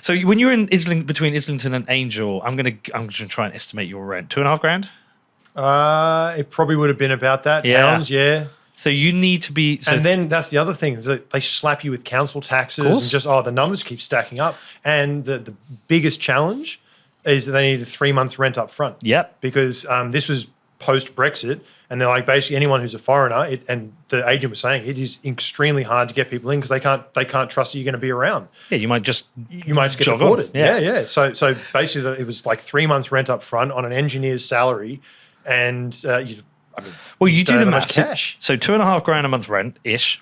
So when you're in between Islington and Angel, I'm gonna try and estimate your rent. $2,500. It probably would have been about that. Yeah. Pounds, yeah. So you need to be. And then that's the other thing is that they slap you with council taxes and just the numbers keep stacking up. And the biggest challenge is that they needed 3 months rent up front. Yep. Because this was post Brexit, and they're like basically anyone who's a foreigner. And the agent was saying it is extremely hard to get people in because they can't trust that you're going to be around. Yeah, you might just get deported. Yeah. So basically, it was like 3 months rent up front on an engineer's salary, and you do the math. Cash. So $2,500 a month rent ish.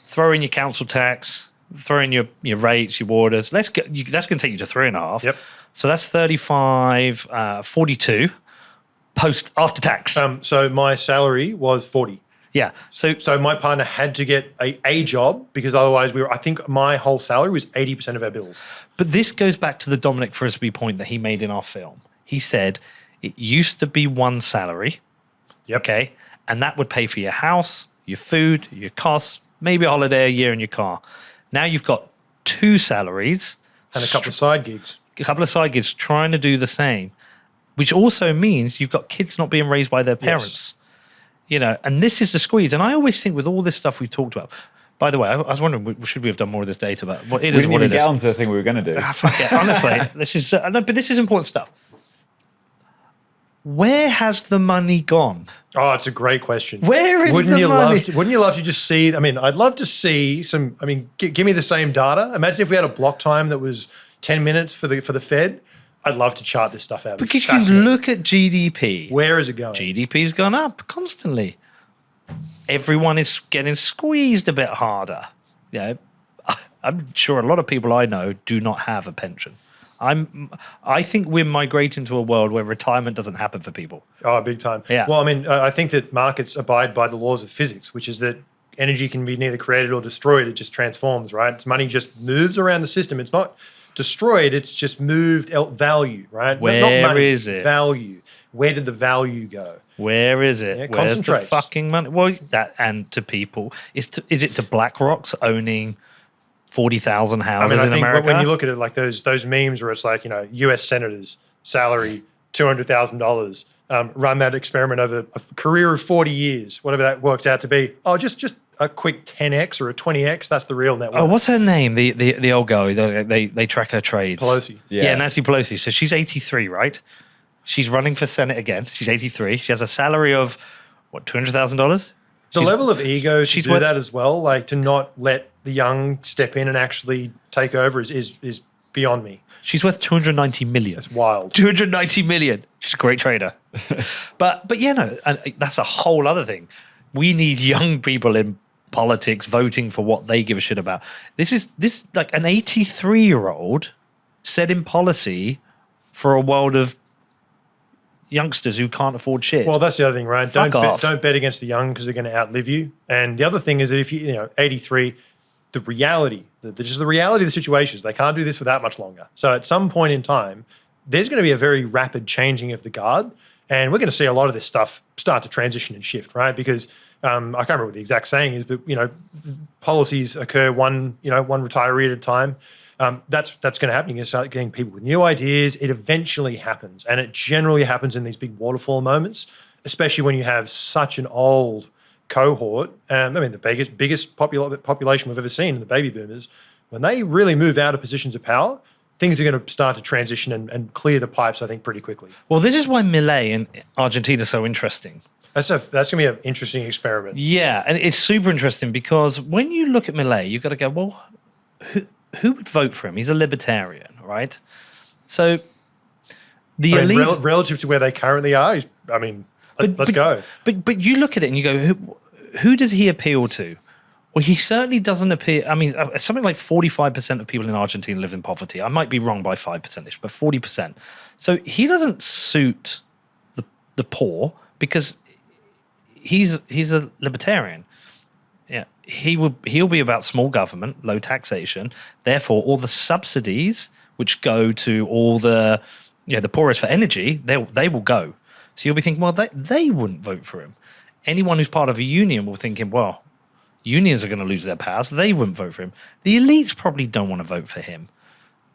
Throw in your council tax. Throw in your rates, your waters. That's going to take you to 3.5. Yep. So that's 35, 42 after tax. So my salary was 40. Yeah. So my partner had to get a job because otherwise I think my whole salary was 80% of our bills. But this goes back to the Dominic Frisby point that he made in our film. He said it used to be one salary. Yep. Okay. And that would pay for your house, your food, your costs, maybe a holiday a year in your car. Now you've got two salaries. And a couple of side gigs. Trying to do the same, which also means you've got kids not being raised by their parents. Yes. And this is the squeeze. And I always think with all this stuff we've talked about, by the way, I was wondering, should we have done more of this data? But we didn't even get onto the thing we were going to do. Fuck it. Honestly, this is important stuff. Where has the money gone? Oh, it's a great question. Where is the money? Wouldn't you love to just see? I mean, I'd love to see some. I mean, give me the same data. Imagine if we had a block time that was 10 minutes for the Fed. I'd love to chart this stuff out. Because you look at GDP. Where is it going? GDP's gone up constantly. Everyone is getting squeezed a bit harder. I'm sure a lot of people I know do not have a pension. I think we're migrating to a world where retirement doesn't happen for people. Oh, big time. Yeah. Well, I mean, I think that markets abide by the laws of physics, which is that energy can be neither created or destroyed. It just transforms, right? Money just moves around the system. It's not destroyed. It's just moved value, right? Where not money, is it? Value. Where did the value go? Where is it? Yeah, Where's the fucking money? Well, and to people, is it to BlackRock's owning 40,000 houses in America? When you look at it like those memes where it's like, U.S. senators salary $200,000, run that experiment over a career of 40 years, whatever that works out to be. Oh, just a quick 10x or a 20x. That's the real net worth. Oh, what's her name? The old girl. They track her trades. Pelosi. Yeah, Nancy Pelosi. So she's 83, right? She's running for Senate again. She's 83. She has a salary of what, $200,000? The level of ego to do that as well, like to not let the young step in and actually take over is beyond me. She's worth $290 million. That's wild. $290 million. She's a great trader. but that's a whole other thing. We need young people in politics voting for what they give a shit about. This like an 83-year-old setting policy for a world of youngsters who can't afford shit. Well, that's the other thing, right? Don't bet against the young because they're going to outlive you. And the other thing is that if 83, the reality of the situation is they can't do this for that much longer. So at some point in time, there's going to be a very rapid changing of the guard, and we're going to see a lot of this stuff start to transition and shift, right? Because I can't remember what the exact saying is, but policies occur one retiree at a time. That's going to happen. You're going to start getting people with new ideas. It eventually happens, and it generally happens in these big waterfall moments, especially when you have such an old cohort. I mean, the biggest population we've ever seen in the baby boomers. When they really move out of positions of power, things are going to start to transition and clear the pipes, I think, pretty quickly. Well, this is why Milei in Argentina is so interesting. That's going to be an interesting experiment. Yeah, and it's super interesting because when you look at Milei, you've got to go, well, who would vote for him? He's a libertarian, right? So the elite... relative to where they currently are, let's go. But you look at it and you go, who does he appeal to? Well, he certainly doesn't appeal... I mean, something like 45% of people in Argentina live in poverty. I might be wrong by 5%, but 40%. So he doesn't suit the poor because he's a libertarian. Yeah, he'll be about small government, low taxation. Therefore, all the subsidies which go to all the poorest for energy, they will go. So you'll be thinking, well, they wouldn't vote for him. Anyone who's part of a union will think, well, unions are going to lose their power, so they wouldn't vote for him. The elites probably don't want to vote for him.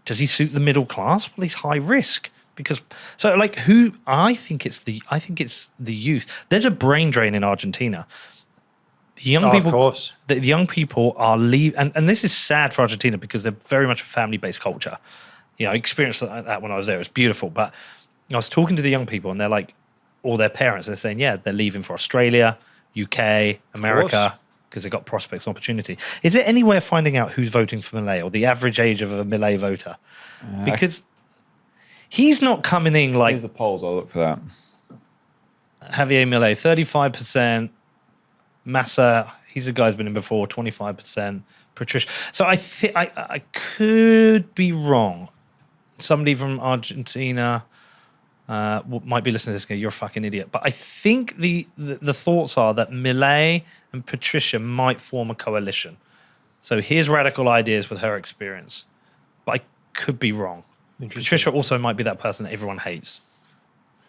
Does he suit the middle class? Well, he's high risk because so like who I think it's the youth. There's a brain drain in Argentina. The young people, of course. The young people are and this is sad for Argentina because they're very much a family-based culture. I experienced that when I was there. It was beautiful, but I was talking to the young people and they're like, all their parents, and they're saying, yeah, they're leaving for Australia, UK, America, because they've got prospects and opportunity. Is there any way of finding out who's voting for Milei or the average age of a Milei voter? Because he's not coming in like... Here's the polls, I'll look for that. Javier Milei, 35%. Massa, he's the guy who's been in before, 25%. Patricia. So I could be wrong. Somebody from Argentina... might be listening to this guy, you're a fucking idiot. But I think the thoughts are that Milei and Patricia might form a coalition. So here's radical ideas with her experience. But I could be wrong. Patricia also might be that person that everyone hates.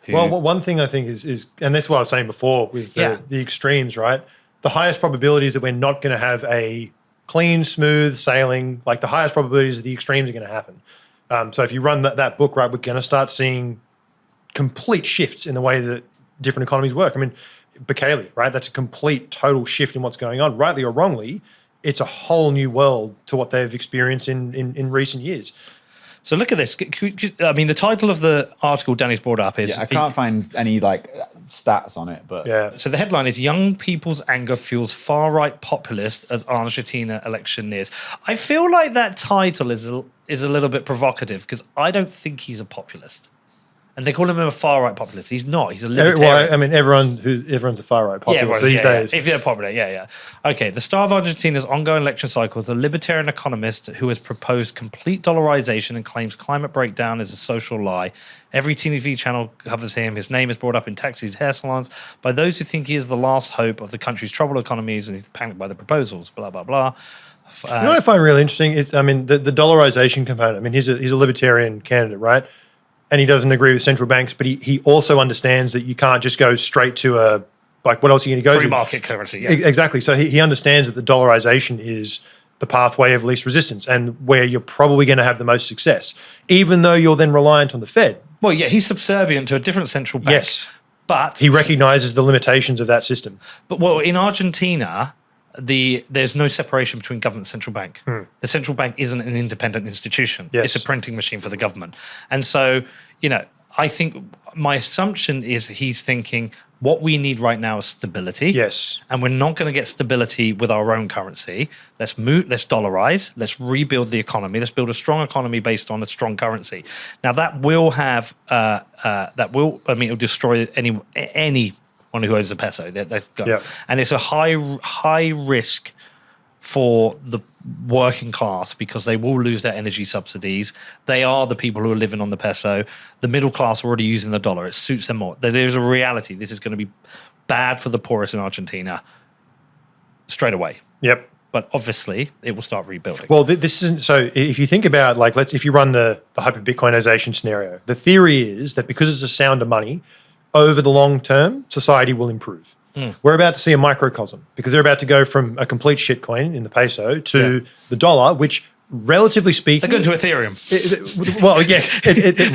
Well, one thing I think is and that's what I was saying before with the extremes, right? The highest probability is that we're not going to have a clean, smooth sailing. Like the highest probability is that the extremes are going to happen. So if you run that book, right, we're going to start seeing complete shifts in the way that different economies work. I mean, Bukele, right? That's a complete, total shift in what's going on. Rightly or wrongly, it's a whole new world to what they've experienced in recent years. So look at this. I mean, the title of the article Danny's brought up is... I can't find any stats on it, but... Yeah. So the headline is Young People's Anger Fuels Far-Right Populist as Argentina Election Nears. I feel like that title is a little bit provocative because I don't think he's a populist. And they call him a far-right populist. He's not. He's a libertarian. Well, I mean, everyone's a far-right populist these days. If they're popular, yeah. Okay, the star of Argentina's ongoing election cycle is a libertarian economist who has proposed complete dollarization and claims climate breakdown is a social lie. Every TV channel covers him. His name is brought up in taxis, hair salons, by those who think he is the last hope of the country's troubled economies and he's panicked by the proposals, blah, blah, blah. You know what I find really interesting is, I mean, the dollarization component. I mean, he's a libertarian candidate, right? And he doesn't agree with central banks, but he also understands that you can't just go straight to what else are you going to go to? Free market currency, yeah. Exactly. So he understands that the dollarization is the pathway of least resistance and where you're probably going to have the most success, even though you're then reliant on the Fed. Well, yeah, he's subservient to a different central bank. Yes. But he recognizes the limitations of that system. But in Argentina... there's no separation between government and central bank. The central bank isn't an independent institution. Yes. It's a printing machine for the government. And so, I think my assumption is he's thinking what we need right now is stability. Yes. And we're not going to get stability with our own currency. Let's dollarize, let's rebuild the economy, let's build a strong economy based on a strong currency. Now that will have, it'll destroy anyone who owns a peso. And it's a high risk for the working class because they will lose their energy subsidies. They are the people who are living on the peso. The middle class are already using the dollar. It suits them more. There's a reality. This is going to be bad for the poorest in Argentina straight away. Yep. But obviously, it will start rebuilding. Well, this isn't so. If you think about if you run the hyper Bitcoinization scenario, the theory is that because it's a sound of money, over the long term, society will improve. We're about to see a microcosm because they're about to go from a complete shitcoin in the peso to the dollar, which relatively speaking... They're going to Ethereum.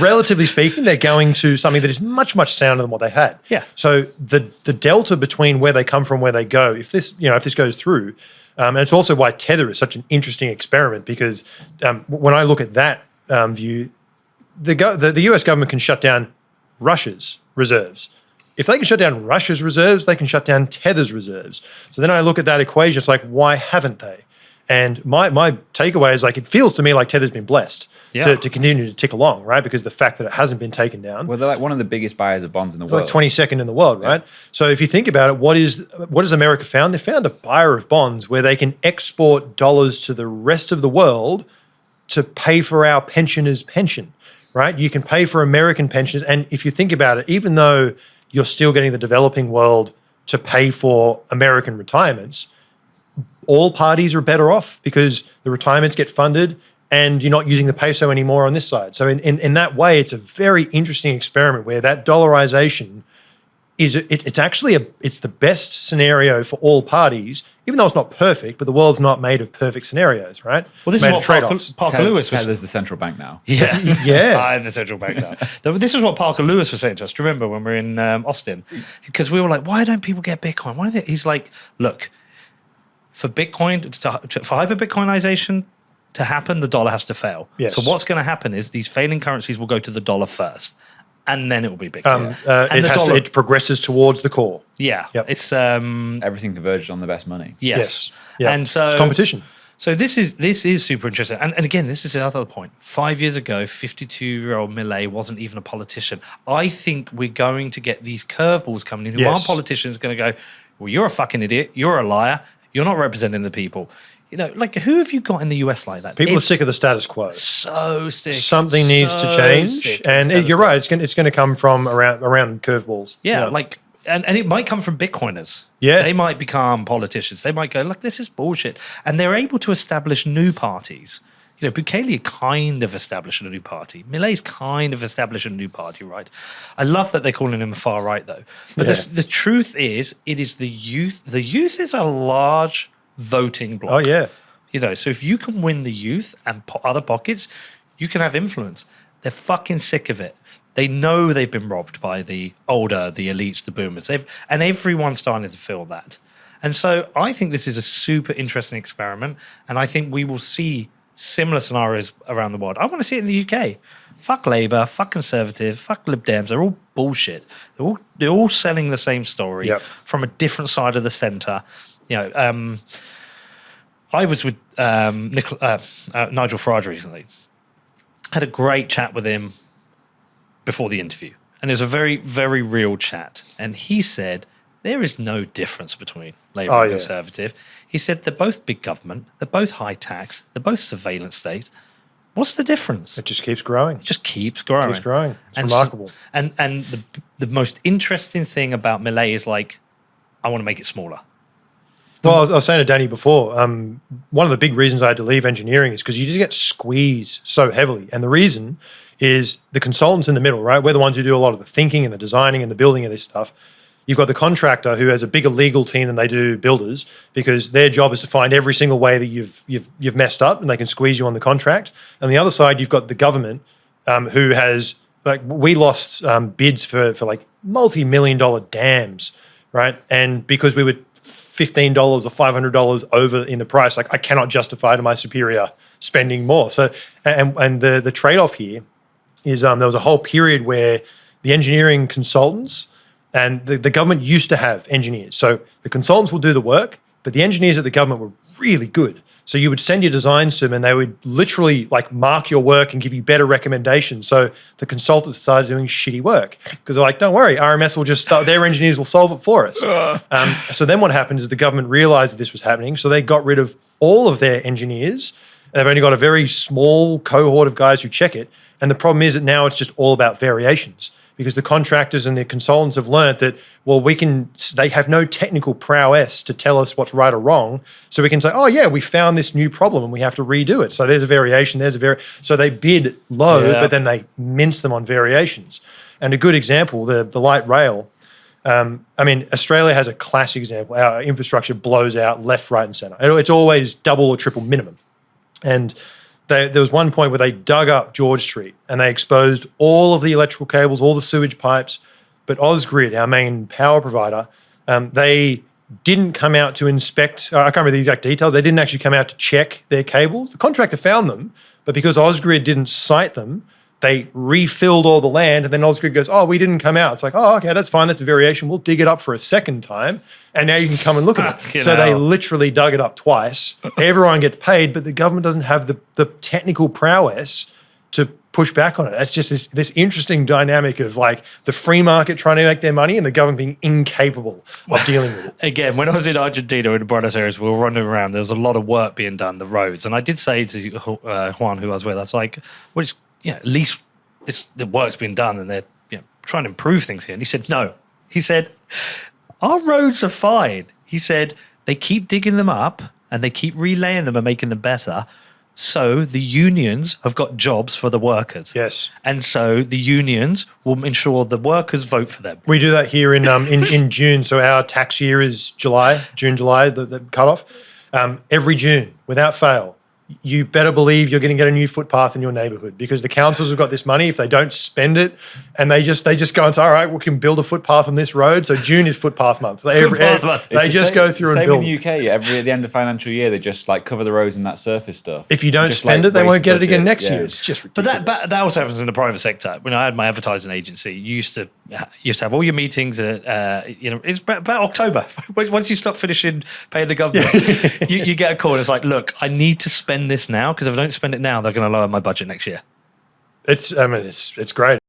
Relatively speaking, they're going to something that is much, much sounder than what they had. Yeah. So the delta between where they come from, where they go, if this goes through, and it's also why Tether is such an interesting experiment because when I look at that view, the US government can shut down Russia's reserves. If they can shut down Russia's reserves, they can shut down Tether's reserves. So then I look at that equation, it's like, why haven't they? And my takeaway is it feels to me like Tether's been blessed to continue to tick along, right? Because the fact that it hasn't been taken down. Well, they're one of the biggest buyers of bonds in the world. It's 22nd in the world, right? So if you think about it, what has America found? They found a buyer of bonds where they can export dollars to the rest of the world to pay for our pensioners' pension, right? You can pay for American pensions. And if you think about it, even though you're still getting the developing world to pay for American retirements, all parties are better off because the retirements get funded and you're not using the peso anymore on this side. So in that way, it's a very interesting experiment where that dollarization is it's actually it's the best scenario for all parties, even though it's not perfect, but the world's not made of perfect scenarios, right? Well, this made is what of Parker Lewis was. Tether's the central bank now. Yeah, Yeah. I'm the central bank now. This is what Parker Lewis was saying to us. Do you remember when we were in Austin? Because we were like, why don't people get Bitcoin? Why don't they? He's like, look, for Bitcoin for hyper Bitcoinization to happen, the dollar has to fail. Yes. So what's going to happen is these failing currencies will go to the dollar first, and then it will be Bitcoin. It progresses towards the core. Yeah, Yep. it's Everything converged on the best money. yes. Yeah. And so it's competition. So this is super interesting. And again, this is the other point. 5 years ago, 52-year-old Millet wasn't even a politician. I think we're going to get these curveballs coming in who aren't politicians going to go, well, you're a fucking idiot. You're a liar. You're not representing the people. You know, like, who have you got in the US like that? People are sick of the status quo. So sick. Something needs to change. And you're right. It's going to come from around curveballs. Yeah, like, and it might come from Bitcoiners. Yeah. They might become politicians. They might go, look, this is bullshit. And they're able to establish new parties. You know, Bukele kind of established a new party. Millet's kind of established a new party, right? I love that they're calling him the far right, though. But the truth is, it is the youth. The youth is a large voting bloc. Oh, yeah. You know, so if you can win the youth and other pockets, you can have influence. They're fucking sick of it. They know they've been robbed by the older, the elites, the boomers. And everyone's starting to feel that. And so I think this is a super interesting experiment. And I think we will see similar scenarios around the world. I want to see it in the UK. Fuck Labour, fuck Conservative, fuck Lib Dems. They're all bullshit. They're all selling the same story from a different side of the centre. You know, I was with Nigel Farage recently. Had a great chat with him before the interview. And it was a very, very real chat. And he said, there is no difference between Labour and Conservative. He said, they're both big government. They're both high tax. They're both surveillance state. What's the difference? It just keeps growing. It just keeps growing. It's remarkable. And the most interesting thing about Millet is like, I want to make it smaller. Well, I was saying to Danny before, one of the big reasons I had to leave engineering is because you just get squeezed so heavily. And the reason is the consultants in the middle, right? We're the ones who do a lot of the thinking and the designing and the building of this stuff. You've got the contractor who has a bigger legal team than they do builders because their job is to find every single way that you've messed up and they can squeeze you on the contract. And the other side, you've got the government who has, like, we lost bids for like multi-million-dollar dams, right? And because we were $15 or $500 over in the price, like, I cannot justify to my superior spending more. So, and the trade-off here is there was a whole period where the engineering consultants and the government used to have engineers. So the consultants will do the work, but the engineers at the government were really good. So you would send your designs to them and they would literally like mark your work and give you better recommendations. So the consultants started doing shitty work because they're like, don't worry, RMS will just start, their engineers will solve it for us. So then what happened is the government realized that this was happening. So they got rid of all of their engineers. They've only got a very small cohort of guys who check it. And the problem is that now it's just all about variations because the contractors and the consultants have learned that, well, they have no technical prowess to tell us what's right or wrong. So we can say, oh yeah, we found this new problem and we have to redo it. So there's a variation, so they bid low, but then they mince them on variations. And a good example, the light rail, Australia has a classic example. Our infrastructure blows out left, right, and center. It's always double or triple minimum. And there was one point where they dug up George Street and they exposed all of the electrical cables, all the sewage pipes. But Ausgrid, our main power provider, they didn't come out to inspect. I can't remember the exact detail. They didn't actually come out to check their cables. The contractor found them, but because Ausgrid didn't cite them, they refilled all the land. And then Ausgrid goes, oh, we didn't come out. It's like, oh, okay, that's fine. That's a variation. We'll dig it up for a second time. And now you can come and look at it. So they literally dug it up twice. Everyone gets paid, but the government doesn't have the technical prowess to push back on it. That's just this interesting dynamic of like the free market trying to make their money and the government being incapable of dealing with it. Again, when I was in Argentina in Buenos Aires, we were running around. There was a lot of work being done, the roads. And I did say to Juan, who I was with, I was like, well, at least the work's been done and they're trying to improve things here. And he said, no. He said, our roads are fine. He said, they keep digging them up and they keep relaying them and making them better. So the unions have got jobs for the workers. Yes. And so the unions will ensure the workers vote for them. We do that here in June. So our tax year is June, July, the cutoff. Every June, without fail, you better believe you're going to get a new footpath in your neighborhood because the councils have got this money. If they don't spend it and they just go and say, all right, we can build a footpath on this road. So June is footpath month. They just go through and same build. In the UK, at the end of financial year, they just like cover the roads and that surface stuff. If you don't Just, spend like, it, they waste won't get it budget. again next Yeah. year. It's just ridiculous. But that also happens in the private sector. When I had my advertising agency, you used to have all your meetings at it's about October. Once you stop finishing paying the government, you get a call and it's like, look, I need to spend this now because if I don't spend it now, they're going to lower my budget next year. It's great.